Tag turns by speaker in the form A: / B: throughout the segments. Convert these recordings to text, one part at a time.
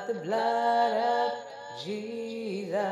A: the blood of Jesus.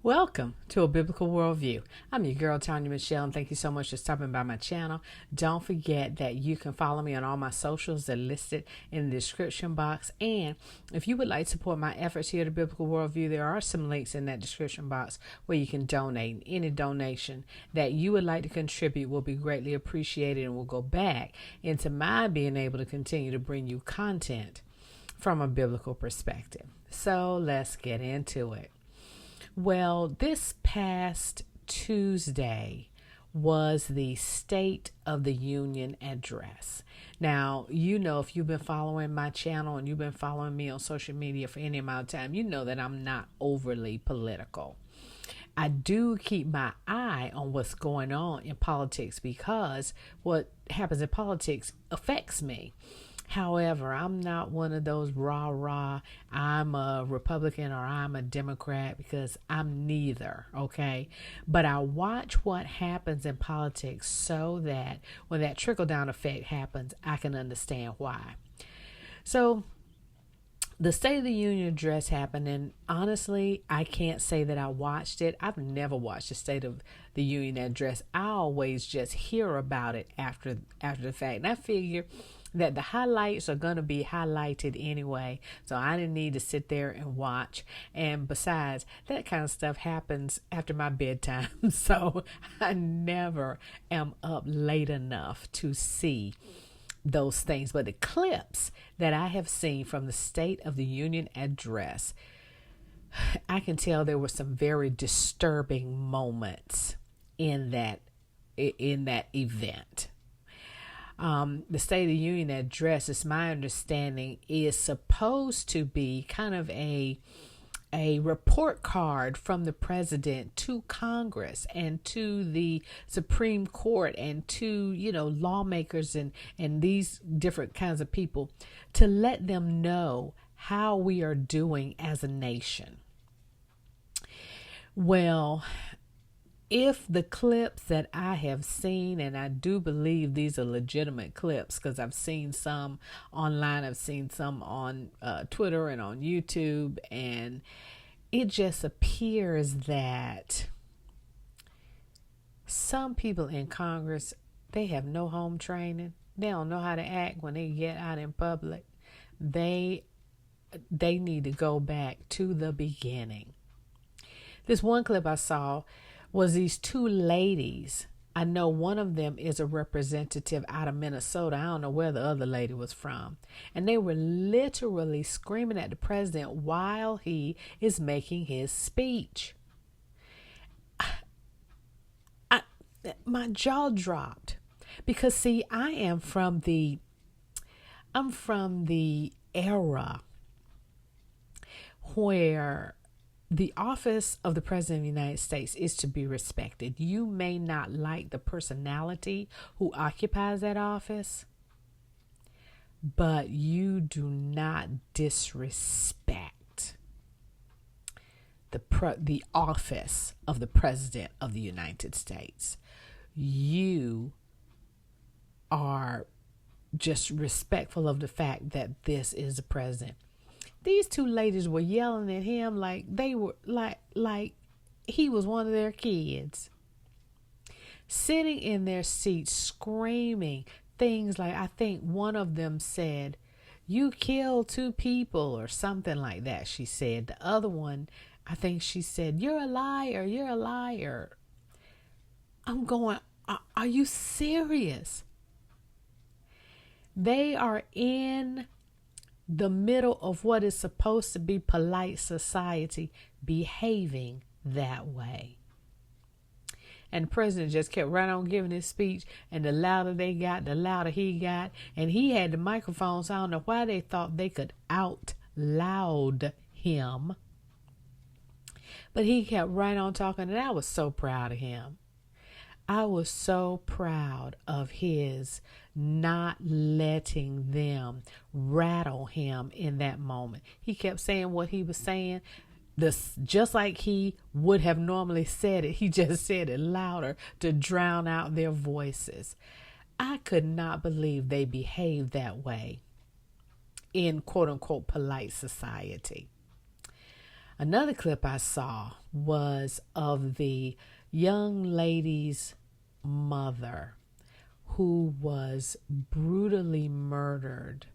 B: Welcome to A Biblical Worldview. I'm your girl, Tanya Michelle, and thank you so much for stopping by my channel. Don't forget that you can follow me on all my socials that are listed in the description box. And if you would like to support my efforts here at A Biblical Worldview, there are some links in that description box where you can donate. Any donation that you would like to contribute will be greatly appreciated and will go back into my being able to continue to bring you content from a biblical perspective. So let's get into it. Well, this past Tuesday was the State of the Union address. Now, you know, if you've been following my channel and you've been following me on social media for any amount of time, you know that I'm not overly political. I do keep my eye on what's going on in politics because what happens in politics affects me. However, I'm not one of those rah, I'm a Republican or I'm a Democrat, because I'm neither, okay? But I watch what happens in politics so that when that trickle-down effect happens, I can understand why. So the State of the Union address happened, and honestly, I can't say that I watched it. I've never watched the State of the Union address. I always just hear about it after the fact, and I figure that the highlights are going to be highlighted anyway, so I didn't need to sit there and watch. And besides, that kind of stuff happens after my bedtime, so I never am up late enough to see those things. But the clips that I have seen from the State of the Union address, I can tell there were some very disturbing moments in that event. The State of the Union address, it's my understanding, is supposed to be kind of a report card from the president to Congress and to the Supreme Court and to, lawmakers and these different kinds of people, to let them know how we are doing as a nation. Well, if the clips that I have seen, and I do believe these are legitimate clips because I've seen some online, I've seen some on Twitter and on YouTube, and it just appears that some people in Congress, they have no home training. They don't know how to act when they get out in public. They need to go back to the beginning. This one clip I saw was these two ladies. I know one of them is a representative out of Minnesota. I don't know where the other lady was from. And they were literally screaming at the president while he is making his speech. My jaw dropped because, see, I'm from the era where the office of the President of the United States is to be respected. You may not like the personality who occupies that office, but you do not disrespect the office of the President of the United States. You are just respectful of the fact that this is the president. These two ladies were yelling at him like they were like he was one of their kids, sitting in their seats screaming things like, I think one of them said, "You killed two people," or something like that. She said. The other one, I think she said, "You're a liar, you're a liar." I'm going, are you serious? They are in the middle of what is supposed to be polite society, behaving that way. And the president just kept right on giving his speech, and the louder they got, the louder he got. And he had the microphone, so I don't know why they thought they could out loud him. But he kept right on talking, and I was so proud of him. I was so proud of his not letting them rattle him in that moment. He kept saying what he was saying, just like he would have normally said it. He just said it louder to drown out their voices. I could not believe they behaved that way in quote unquote polite society. Another clip I saw was of the young lady's mother who was brutally murdered,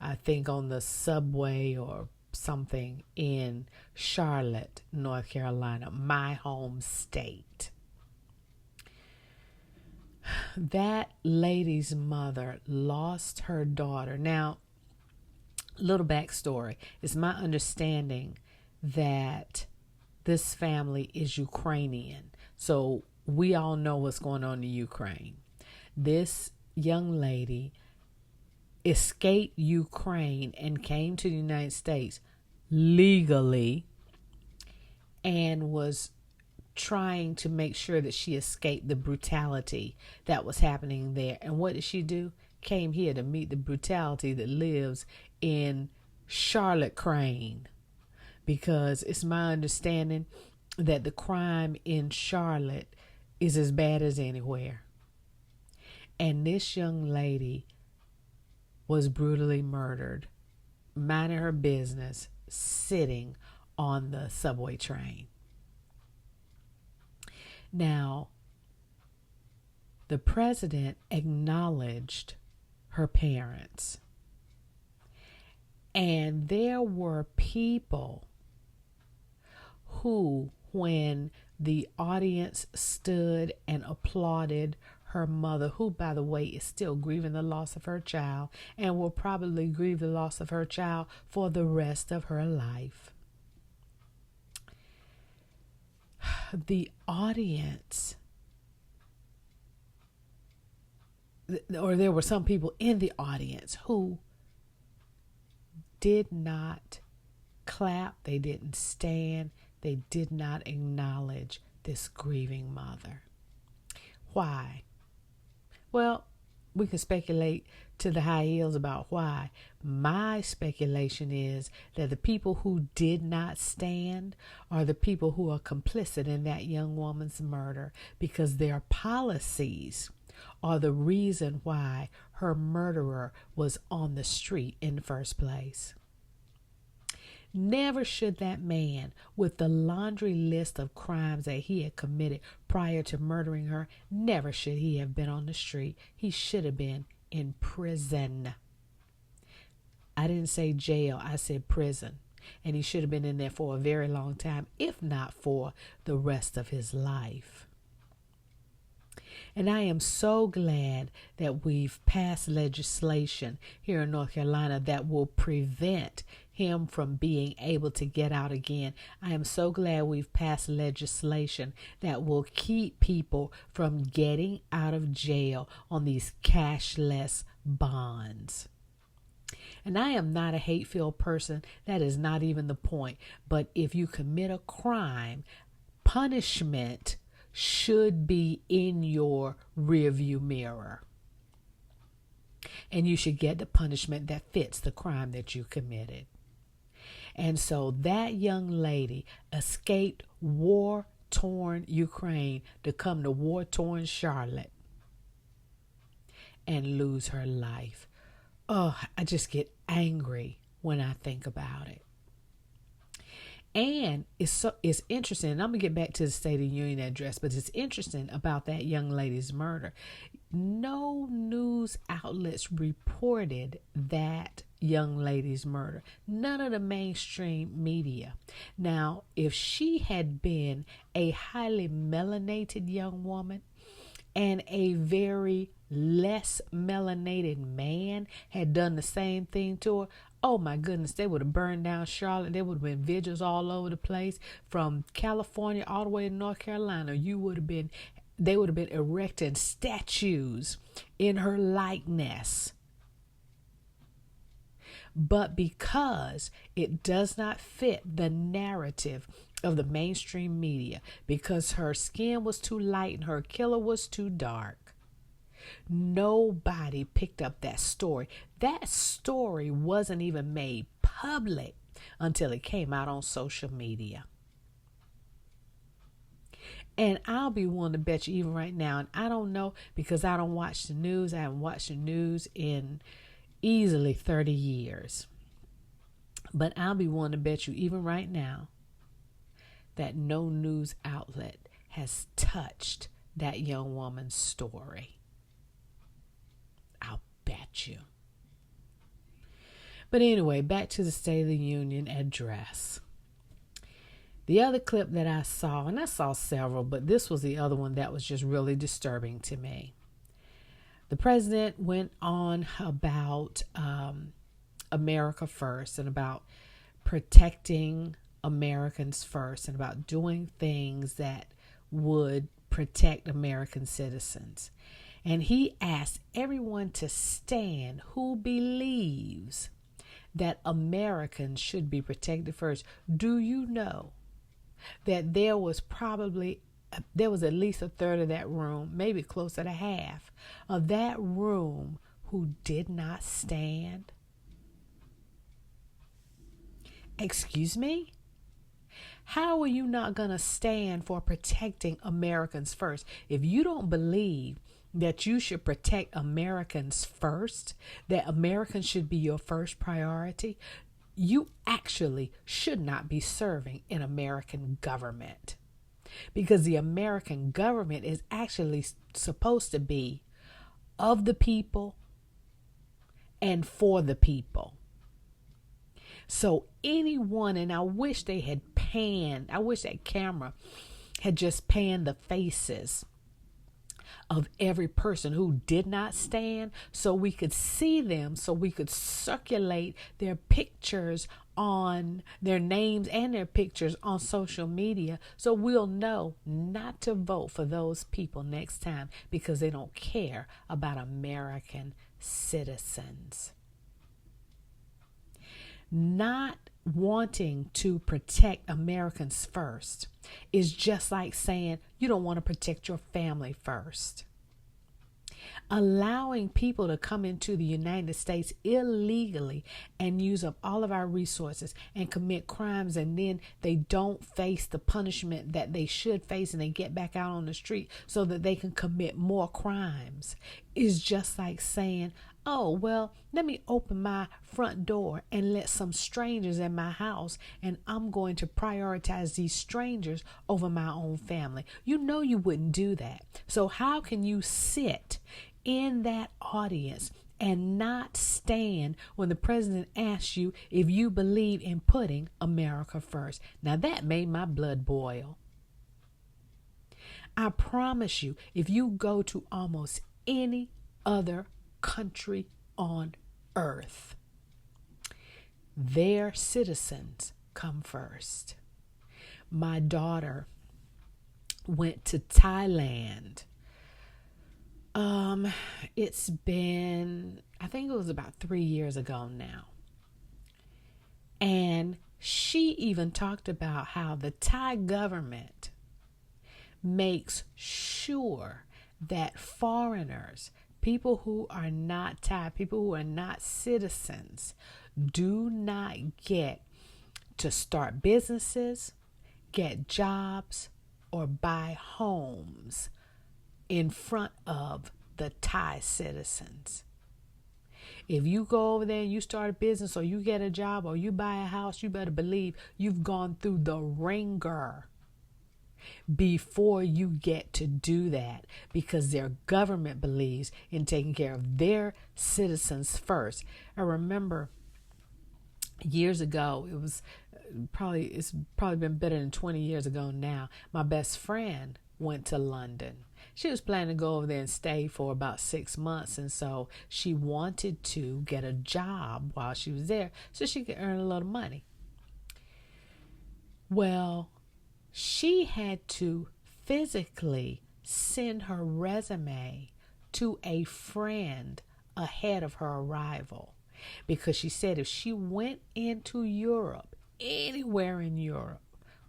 B: I think on the subway or something in Charlotte, North Carolina, my home state. That lady's mother lost her daughter. Now, little backstory. It's my understanding that this family is Ukrainian. So we all know what's going on in Ukraine. This young lady escaped Ukraine and came to the United States legally and was trying to make sure that she escaped the brutality that was happening there. And what did she do? Came here to meet the brutality that lives in Charlotte Crane, because it's my understanding that the crime in Charlotte is as bad as anywhere. And this young lady was brutally murdered, minding her business, sitting on the subway train. Now, the president acknowledged her parents. And there were people who, when the audience stood and applauded her mother, who, by the way, is still grieving the loss of her child and will probably grieve the loss of her child for the rest of her life. The audience, or there were some people in the audience who did not clap, they didn't stand, they did not acknowledge this grieving mother. Why? Well, we can speculate to the high heels about why. My speculation is that the people who did not stand are the people who are complicit in that young woman's murder, because their policies are the reason why her murderer was on the street in the first place. Never should that man, with the laundry list of crimes that he had committed prior to murdering her, never should he have been on the street. He should have been in prison. I didn't say jail, I said prison. And he should have been in there for a very long time, if not for the rest of his life. And I am so glad that we've passed legislation here in North Carolina that will prevent him from being able to get out again. I am so glad we've passed legislation that will keep people from getting out of jail on these cashless bonds. And I am not a hate-filled person. That is not even the point. But if you commit a crime, punishment should be in your rearview mirror. And you should get the punishment that fits the crime that you committed. And so that young lady escaped war-torn Ukraine to come to war-torn Charlotte and lose her life. Oh, I just get angry when I think about it. And it's interesting, and I'm going to get back to the State of the Union address, but it's interesting about that young lady's murder. No news outlets reported that young lady's murder. None of the mainstream media. Now, if she had been a highly melanated young woman and a very less melanated man had done the same thing to her, oh my goodness, they would have burned down Charlotte. There would have been vigils all over the place, from California all the way to North Carolina. They would have been erecting statues in her likeness. But because it does not fit the narrative of the mainstream media, because her skin was too light and her killer was too dark, nobody picked up that story. That story wasn't even made public until it came out on social media. And I'll be willing to bet you even right now, and I don't know because I don't watch the news. I haven't watched the news in easily 30 years. But I'll be willing to bet you, even right now, that no news outlet has touched that young woman's story. I'll bet you. But anyway, back to the State of the Union address. The other clip that I saw, and I saw several, but this was the other one that was just really disturbing to me. The president went on about America first and about protecting Americans first and about doing things that would protect American citizens. And he asked everyone to stand who believes that Americans should be protected first. Do you know that there was at least a third of that room, maybe closer to half of that room, who did not stand? Excuse me? How are you not going to stand for protecting Americans first? If you don't believe that you should protect Americans first, that Americans should be your first priority, you actually should not be serving in American government, because the American government is actually supposed to be of the people and for the people. So anyone, and I wish they had I wish that camera had just panned the faces of every person who did not stand, so we could see them, so we could circulate their pictures on their names and their pictures on social media, so we'll know not to vote for those people next time because they don't care about American citizens. Not wanting to protect Americans first is just like saying you don't want to protect your family first. Allowing people to come into the United States illegally and use up all of our resources and commit crimes, and then they don't face the punishment that they should face, and they get back out on the street so that they can commit more crimes, is just like saying, oh, well, let me open my front door and let some strangers in my house, and I'm going to prioritize these strangers over my own family. You know you wouldn't do that. So how can you sit in that audience and not stand when the president asks you if you believe in putting America first? Now that made my blood boil. I promise you, if you go to almost any other country on earth, their citizens come first. My daughter went to Thailand. It's been, I think it was about 3 years ago now. And she even talked about how the Thai government makes sure that foreigners, people who are not Thai, people who are not citizens, do not get to start businesses, get jobs, or buy homes in front of the Thai citizens. If you go over there and you start a business, or you get a job, or you buy a house, you better believe you've gone through the ringer before you get to do that, because their government believes in taking care of their citizens first. I remember years ago, it's probably been better than 20 years ago now, my best friend went to London. She was planning to go over there and stay for about 6 months, and so she wanted to get a job while she was there so she could earn a little money. Well, she had to physically send her resume to a friend ahead of her arrival, because she said if she went into Europe, anywhere in Europe,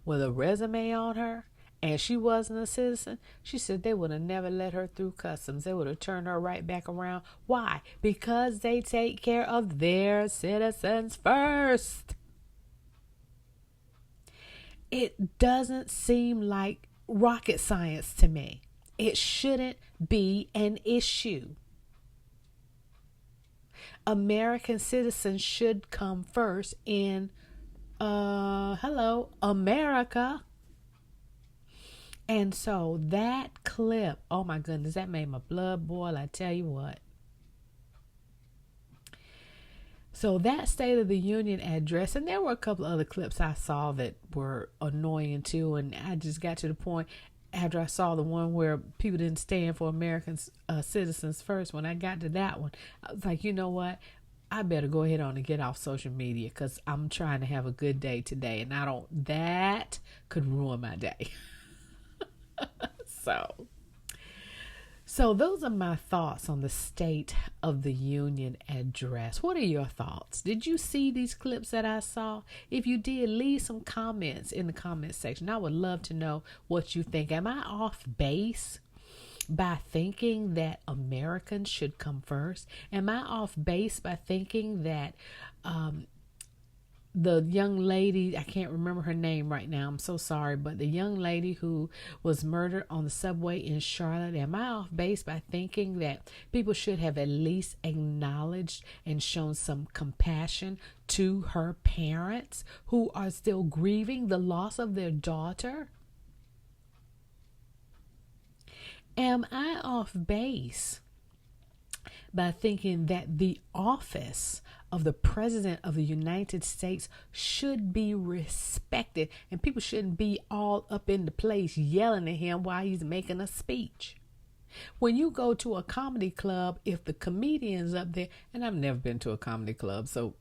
B: with a resume on her and she wasn't a citizen, she said they would have never let her through customs. They would have turned her right back around. Why? Because they take care of their citizens first. It doesn't seem like rocket science to me. It shouldn't be an issue. American citizens should come first in, hello, America. And so that clip, oh my goodness, that made my blood boil. I tell you what. So that State of the Union address, and there were a couple of other clips I saw that were annoying too. And I just got to the point after I saw the one where people didn't stand for American citizens first. When I got to that one, I was like, you know what? I better go ahead on and get off social media because I'm trying to have a good day today. And that could ruin my day. So those are my thoughts on the State of the Union address. What are your thoughts? Did you see these clips that I saw? If you did, leave some comments in the comment section. I would love to know what you think. Am I off base by thinking that Americans should come first? Am I off base by thinking that the young lady, I can't remember her name right now, I'm so sorry, but the young lady who was murdered on the subway in Charlotte, am I off base by thinking that people should have at least acknowledged and shown some compassion to her parents who are still grieving the loss of their daughter? Am I off base by thinking that the office of the President of the United States should be respected and people shouldn't be all up in the place yelling at him while he's making a speech? When you go to a comedy club, if the comedian's up there, and I've never been to a comedy club, so,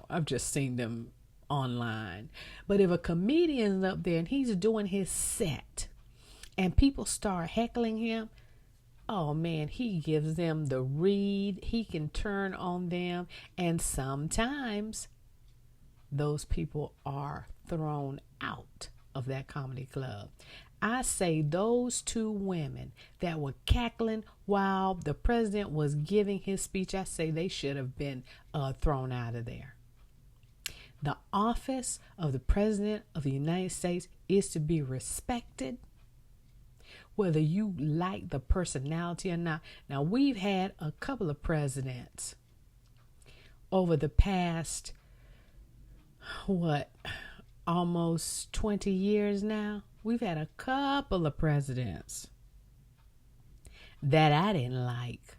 B: I've just seen them online. But if a comedian's up there and he's doing his set and people start heckling him, oh man, he gives them the read. He can turn on them. And sometimes those people are thrown out of that comedy club. I say those two women that were cackling while the president was giving his speech, I say they should have been thrown out of there. The office of the President of the United States is to be respected, whether you like the personality or not. Now, we've had a couple of presidents over the past, almost 20 years now. We've had a couple of presidents that I didn't like.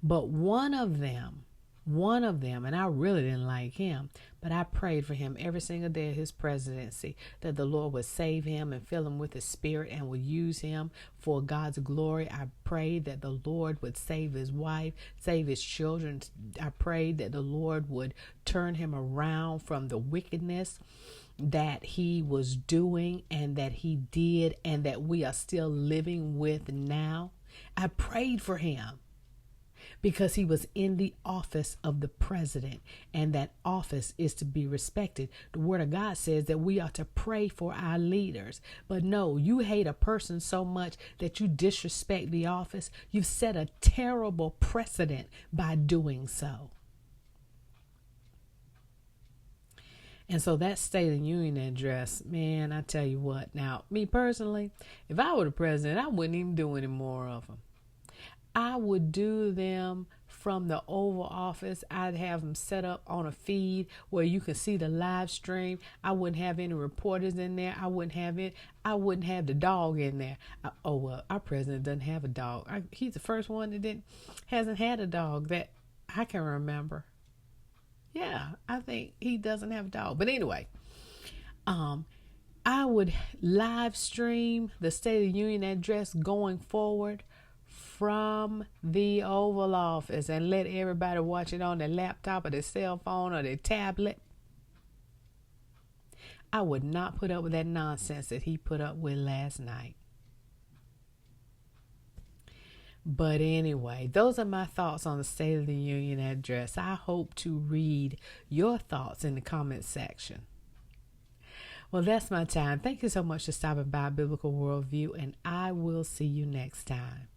B: But one of them, and I really didn't like him, but I prayed for him every single day of his presidency, that the Lord would save him and fill him with his spirit and would use him for God's glory. I prayed that the Lord would save his wife, save his children. I prayed that the Lord would turn him around from the wickedness that he was doing and that he did and that we are still living with now. I prayed for him, because he was in the office of the president, and that office is to be respected. The word of God says that we are to pray for our leaders. But no, you hate a person so much that you disrespect the office. You've set a terrible precedent by doing so. And so that State of the Union address, man, I tell you what. Now, me personally, if I were the president, I wouldn't even do any more of them. I would do them from the Oval Office. I'd have them set up on a feed where you can see the live stream. I wouldn't have any reporters in there. I wouldn't have the dog in there. Our president doesn't have a dog. He's the first one that hasn't had a dog that I can remember. Yeah, I think he doesn't have a dog. But anyway, I would live stream the State of the Union address going forward from the Oval Office and let everybody watch it on their laptop or their cell phone or their tablet. I would not put up with that nonsense that he put up with last night. But anyway, those are my thoughts on the State of the Union address. I hope to read your thoughts in the comment section. Well, that's my time. Thank you so much for stopping by Biblical Worldview, and I will see you next time.